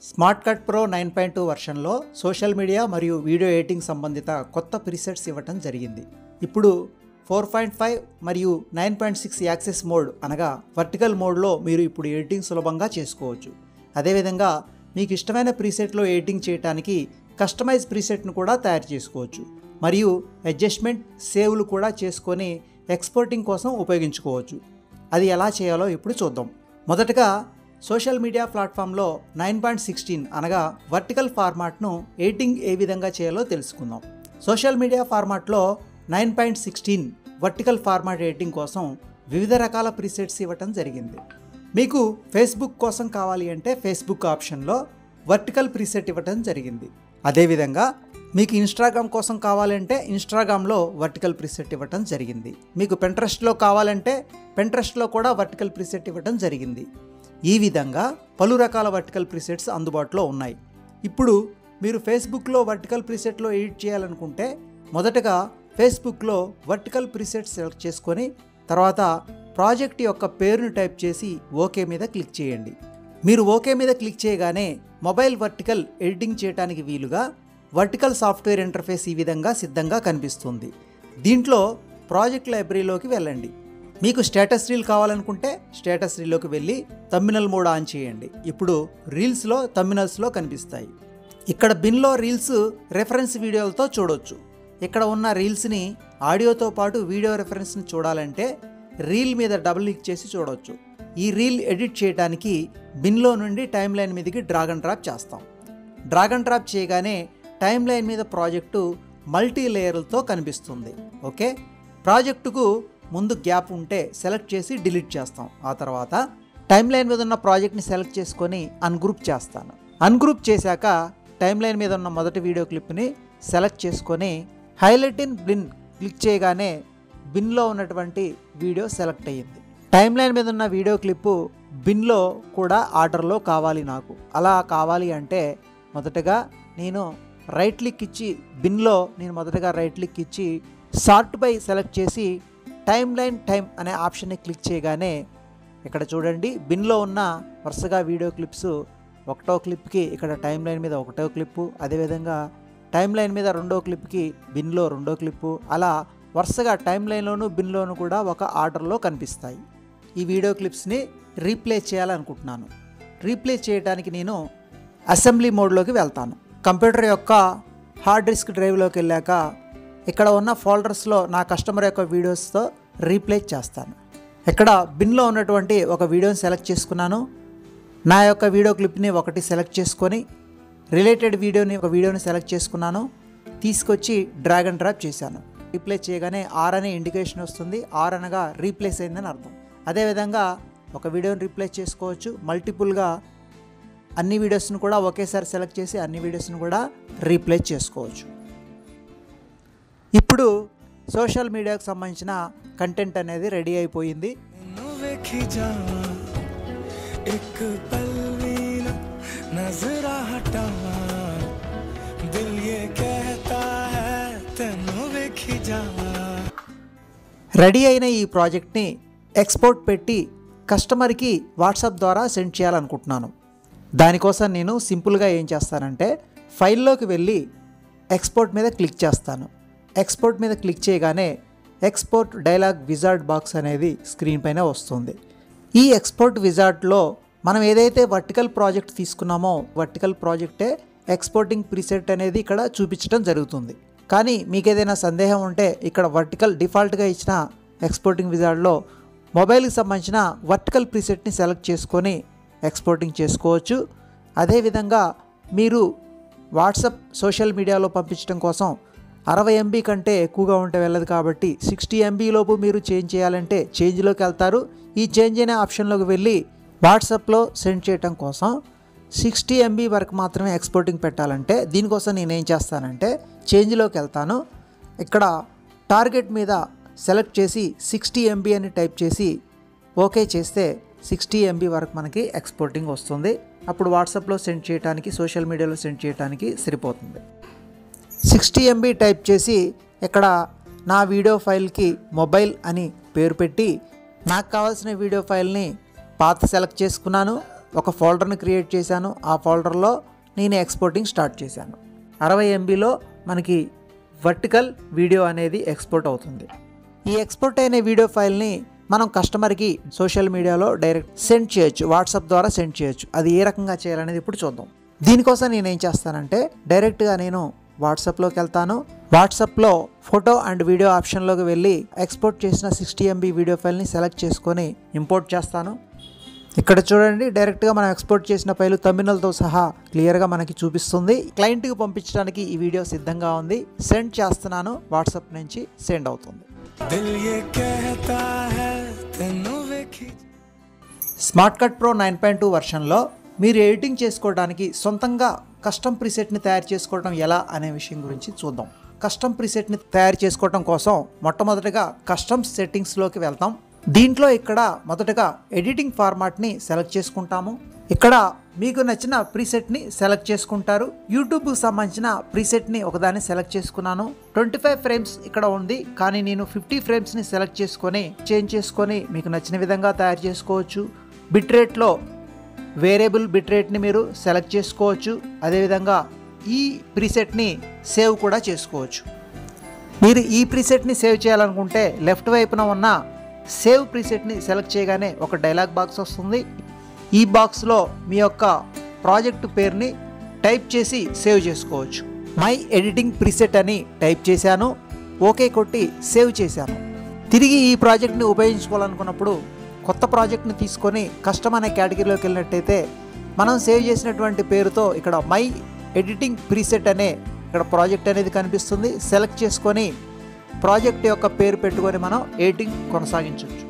Smart cut pro 9.2 వర్షన్లో social media మరియు video editing సంబంధిత కొత్త ప్రీసెట్స్ ఇవ్వటం జరిగింది. ఇప్పుడు 4.5 మరియు 9.6 యాక్సెస్ మోడ్ అనగా వర్టికల్ మోడ్లో మీరు ఇప్పుడు ఎడిటింగ్ సులభంగా చేసుకోవచ్చు. అదేవిధంగా మీకు ఇష్టమైన ప్రీసెట్లో ఎడిటింగ్ చేయడానికి కస్టమైజ్ ప్రీసెట్ను కూడా తయారు చేసుకోవచ్చు మరియు అడ్జస్ట్మెంట్ సేవ్లు కూడా చేసుకొని ఎక్స్పోర్టింగ్ కోసం ఉపయోగించుకోవచ్చు. అది ఎలా చేయాలో ఇప్పుడు చూద్దాం. మొదటగా సోషల్ మీడియా ప్లాట్ఫామ్లో 9.16 అనగా వర్టికల్ ఫార్మాట్ను ఎడిటింగ్ ఏ విధంగా చేయాలో తెలుసుకుందాం. సోషల్ మీడియా ఫార్మాట్లో 9.16 వర్టికల్ ఫార్మాట్ ఎడిటింగ్ కోసం వివిధ రకాల ప్రీసెట్స్ ఇవ్వటం జరిగింది. మీకు ఫేస్బుక్ కోసం కావాలి అంటే ఫేస్బుక్ ఆప్షన్లో వర్టికల్ ప్రీసెట్ ఇవ్వటం జరిగింది. అదేవిధంగా మీకు ఇన్స్టాగ్రామ్ కోసం కావాలంటే ఇన్స్టాగ్రామ్లో వర్టికల్ ప్రీసెట్ ఇవ్వటం జరిగింది. మీకు పెంట్రెస్ట్లో కావాలంటే పెంట్రెస్ట్లో కూడా వర్టికల్ ప్రీసెట్ ఇవ్వటం జరిగింది. ఈ విధంగా పలు రకాల వర్టికల్ ప్రీసెట్స్ అందుబాటులో ఉన్నాయి. ఇప్పుడు మీరు ఫేస్బుక్లో వర్టికల్ ప్రీసెట్లో ఎడిట్ చేయాలనుకుంటే మొదటగా ఫేస్బుక్లో వర్టికల్ ప్రీసెట్ సెలెక్ట్ చేసుకొని తర్వాత ప్రాజెక్ట్ యొక్క పేరును టైప్ చేసి ఓకే మీద క్లిక్ చేయండి. మీరు ఓకే మీద క్లిక్ చేయగానే మొబైల్ వర్టికల్ ఎడిటింగ్ చేయడానికి వీలుగా వర్టికల్ సాఫ్ట్వేర్ ఇంటర్ఫేస్ ఈ విధంగా సిద్ధంగా కనిపిస్తుంది. దీంట్లో ప్రాజెక్ట్ లైబ్రరీలోకి వెళ్ళండి. మీకు స్టేటస్ రీల్ కావాలనుకుంటే స్టేటస్ రీల్లోకి వెళ్ళి థంబ్నెయిల్ మోడ్ ఆన్ చేయండి. ఇప్పుడు రీల్స్లో థంబ్నెయిల్స్లో కనిపిస్తాయి. ఇక్కడ బిన్లో రీల్స్ రెఫరెన్స్ వీడియోలతో చూడొచ్చు. ఇక్కడ ఉన్న రీల్స్ని ఆడియోతో పాటు వీడియో రెఫరెన్స్ని చూడాలంటే రీల్ మీద డబుల్ క్లిక్ చేసి చూడవచ్చు. ఈ రీల్ ఎడిట్ చేయడానికి బిన్లో నుండి టైమ్ లైన్ మీదకి డ్రాగ్ అండ్ డ్రాప్ చేస్తాం. డ్రాగ్ అండ్ డ్రాప్ చేయగానే టైమ్ లైన్ మీద ప్రాజెక్టు మల్టీ లేయర్లతో కనిపిస్తుంది. ఓకే, ప్రాజెక్టుకు ముందు గ్యాప్ ఉంటే సెలెక్ట్ చేసి డిలీట్ చేస్తాం. ఆ తర్వాత టైమ్ లైన్ మీద ఉన్న ప్రాజెక్ట్ని సెలెక్ట్ చేసుకొని అన్గ్రూప్ చేస్తాను. అన్గ్రూప్ చేశాక టైమ్ లైన్ మీద ఉన్న మొదటి వీడియో క్లిప్ని సెలెక్ట్ చేసుకొని హైలైట్ ఇన్ బిన్ క్లిక్ చేయగానే బిన్లో ఉన్నటువంటి వీడియో సెలెక్ట్ అయ్యింది. టైమ్ లైన్ మీద ఉన్న వీడియో క్లిప్పు బిన్లో కూడా ఆర్డర్లో కావాలి నాకు. అలా కావాలి అంటే మొదటగా నేను రైట్ క్లిక్ ఇచ్చి బిన్లో మొదటగా రైట్ క్లిక్ ఇచ్చి సార్ట్ బై సెలెక్ట్ చేసి టైమ్ లైన్ టైం అనే ఆప్షన్ని క్లిక్ చేయగానే ఇక్కడ చూడండి బిన్లో ఉన్న వరుసగా వీడియో క్లిప్స్ ఒకటో క్లిప్కి ఇక్కడ టైమ్ లైన్ మీద ఒకటో క్లిప్పు, అదేవిధంగా టైమ్ లైన్ మీద రెండో క్లిప్కి బిన్లో రెండో క్లిప్పు, అలా వరుసగా టైమ్ లైన్లోను బిన్లోను కూడా ఒక ఆర్డర్లో కనిపిస్తాయి. ఈ వీడియో క్లిప్స్ని రీప్లే చేయాలనుకుంటున్నాను. రీప్లే చేయడానికి నేను అసెంబ్లీ మోడ్లోకి వెళ్తాను. కంప్యూటర్ యొక్క హార్డ్ డిస్క్ డ్రైవ్లోకి వెళ్ళాక ఇక్కడ ఉన్న ఫోల్డర్స్లో నా కస్టమర్ యొక్క వీడియోస్తో రీప్లేస్ చేస్తాను. ఇక్కడ బిన్లో ఉన్నటువంటి ఒక వీడియోని సెలెక్ట్ చేసుకున్నాను. నా యొక్క వీడియో క్లిప్ని ఒకటి సెలెక్ట్ చేసుకొని రిలేటెడ్ ఒక వీడియోని సెలెక్ట్ చేసుకున్నాను. తీసుకొచ్చి డ్రాగ్ అండ్ డ్రాప్ చేశాను. రీప్లేస్ చేయగానే ఆర్ అనే ఇండికేషన్ వస్తుంది. ఆర్ అనగా రీప్లేస్ అయిందని అర్థం. అదేవిధంగా ఒక వీడియోని రీప్లేస్ చేసుకోవచ్చు. మల్టిపుల్గా అన్ని వీడియోస్ను కూడా ఒకేసారి సెలెక్ట్ చేసి అన్ని వీడియోస్ను కూడా రీప్లేస్ చేసుకోవచ్చు. ఇప్పుడు సోషల్ మీడియాకు సంబంధించిన కంటెంట్ అనేది రెడీ అయిపోయింది. రెడీ అయిన ఈ ప్రాజెక్ట్ని ఎక్స్పోర్ట్ పెట్టి కస్టమర్కి వాట్సాప్ ద్వారా సెండ్ చేయాలనుకుంటున్నాను. దానికోసం నేను సింపుల్గా ఏం చేస్తానంటే ఫైల్లోకి వెళ్ళి ఎక్స్పోర్ట్ మీద క్లిక్ చేస్తాను. ఎక్స్పోర్ట్ మీద క్లిక్ చేయగానే ఎక్స్పోర్ట్ డైలాగ్ విజార్డ్ బాక్స్ అనేది స్క్రీన్ పైన వస్తుంది. ఈ ఎక్స్పోర్ట్ విజార్డ్లో మనం ఏదైతే వర్టికల్ ప్రాజెక్ట్ తీసుకున్నామో వర్టికల్ ప్రాజెక్టే ఎక్స్పోర్టింగ్ ప్రీసెట్ అనేది ఇక్కడ చూపించడం జరుగుతుంది. కానీ మీకు ఏదైనా సందేహం ఉంటే ఇక్కడ వర్టికల్ డిఫాల్ట్గా ఇచ్చిన ఎక్స్పోర్టింగ్ విజార్డ్లో మొబైల్కి సంబంధించిన వర్టికల్ ప్రీసెట్ని సెలెక్ట్ చేసుకొని ఎక్స్పోర్టింగ్ చేసుకోవచ్చు. అదేవిధంగా మీరు వాట్సాప్ సోషల్ మీడియాలో పంపించడం కోసం 60 MB కంటే ఎక్కువగా ఉంటే వెళ్ళదు కాబట్టి 60 MB లోపు మీరు చేంజ్ చేయాలంటే చేంజ్లోకి వెళ్తారు. ఈ చేంజ్ అనే ఆప్షన్లోకి వెళ్ళి వాట్సాప్లో సెండ్ చేయడం కోసం 60 MB వరకు మాత్రమే ఎక్స్పోర్టింగ్ పెట్టాలంటే దీనికోసం నేనేం చేస్తానంటే చేంజ్లోకి వెళ్తాను. ఇక్కడ టార్గెట్ మీద సెలెక్ట్ చేసి 60 MB అని టైప్ చేసి ఓకే చేస్తే 60 MB వరకు మనకి ఎక్స్పోర్టింగ్ వస్తుంది. అప్పుడు వాట్సాప్లో సెండ్ చేయడానికి సోషల్ మీడియాలో సెండ్ చేయడానికి సరిపోతుంది. 60 MB టైప్ చేసి ఇక్కడ నా వీడియో ఫైల్కి మొబైల్ అని పేరు పెట్టి నాకు కావాల్సిన వీడియో ఫైల్ని పాత్ సెలెక్ట్ చేసుకున్నాను. ఒక ఫోల్డర్ని క్రియేట్ చేశాను. ఆ ఫోల్డర్లో నేను ఎక్స్పోర్టింగ్ స్టార్ట్ చేశాను. 60 MBలో మనకి వర్టికల్ వీడియో అనేది ఎక్స్పోర్ట్ అవుతుంది. ఈ ఎక్స్పోర్ట్ అయిన వీడియో ఫైల్ని మనం కస్టమర్కి సోషల్ మీడియాలో డైరెక్ట్ సెండ్ చేయొచ్చు, వాట్సాప్ ద్వారా సెండ్ చేయొచ్చు. అది ఏ రకంగా చేయాలనేది ఇప్పుడు చూద్దాం. దీనికోసం నేను ఏం చేస్తానంటే డైరెక్ట్గా నేను వాట్సాప్లోకి వెళ్తాను. వాట్సాప్లో ఫోటో అండ్ వీడియో ఆప్షన్లోకి వెళ్ళి ఎక్స్పోర్ట్ చేసిన 60 MB వీడియో ఫైల్ని సెలెక్ట్ చేసుకొని ఇంపోర్ట్ చేస్తాను. ఇక్కడ చూడండి, డైరెక్ట్గా మనం ఎక్స్పోర్ట్ చేసిన ఫైల్ థంబ్నెయిల్తో సహా క్లియర్గా మనకి చూపిస్తుంది. క్లయింట్కి పంపించడానికి ఈ వీడియో సిద్ధంగా ఉంది. సెండ్ చేస్తున్నాను. వాట్సాప్ నుంచి సెండ్ అవుతుంది. స్మార్ట్ కట్ ప్రో 9.2 వర్షన్లో మీరు ఎడిటింగ్ చేసుకోవడానికి సొంతంగా కస్టమ్ ప్రీసెట్ని తయారు చేసుకోవడం ఎలా అనే విషయం గురించి చూద్దాం. కస్టమ్ ప్రీసెట్ని తయారు చేసుకోవడం కోసం మొట్టమొదటిగా కస్టమ్ సెట్టింగ్స్లోకి వెళ్తాం. దీంట్లో ఇక్కడ మొదటగా ఎడిటింగ్ ఫార్మాట్ని సెలెక్ట్ చేసుకుంటాము. ఇక్కడ మీకు నచ్చిన ప్రీసెట్ని సెలెక్ట్ చేసుకుంటారు. యూట్యూబ్కి సంబంధించిన ప్రీసెట్ని ఒకదాన్ని సెలెక్ట్ చేసుకున్నాను. 25 ఫ్రేమ్స్ ఇక్కడ ఉంది, కానీ నేను 50 ఫ్రేమ్స్ని సెలెక్ట్ చేసుకొని చేంజ్ చేసుకొని మీకు నచ్చిన విధంగా తయారు చేసుకోవచ్చు. బిట్రేట్లో వేరియబుల్ బిట్రేట్ని మీరు సెలెక్ట్ చేసుకోవచ్చు. అదేవిధంగా ఈ ప్రీసెట్ని సేవ్ కూడా చేసుకోవచ్చు. మీరు ఈ ప్రీసెట్ని సేవ్ చేయాలనుకుంటే లెఫ్ట్ వైపున ఉన్న సేవ్ ప్రీసెట్ని సెలెక్ట్ చేయగానే ఒక డైలాగ్ బాక్స్ వస్తుంది. ఈ బాక్స్లో మీ యొక్క ప్రాజెక్టు పేరుని టైప్ చేసి సేవ్ చేసుకోవచ్చు. మై ఎడిటింగ్ ప్రీసెట్ అని టైప్ చేశాను. ఓకే కొట్టి సేవ్ చేశాను. తిరిగి ఈ ప్రాజెక్ట్ని ఉపయోగించుకోవాలనుకున్నప్పుడు కొత్త ప్రాజెక్ట్ని తీసుకొని కస్టమ్ అనే కేటగిరీలోకి వెళ్ళినట్టయితే మనం సేవ్ చేసినటువంటి పేరుతో ఇక్కడ మై ఎడిటింగ్ ప్రీసెట్ అనే ఇక్కడ ప్రాజెక్ట్ అనేది కనిపిస్తుంది. సెలెక్ట్ చేసుకొని ప్రాజెక్ట్ యొక్క పేరు పెట్టుకొని మనం ఎడిటింగ్ కొనసాగించవచ్చు.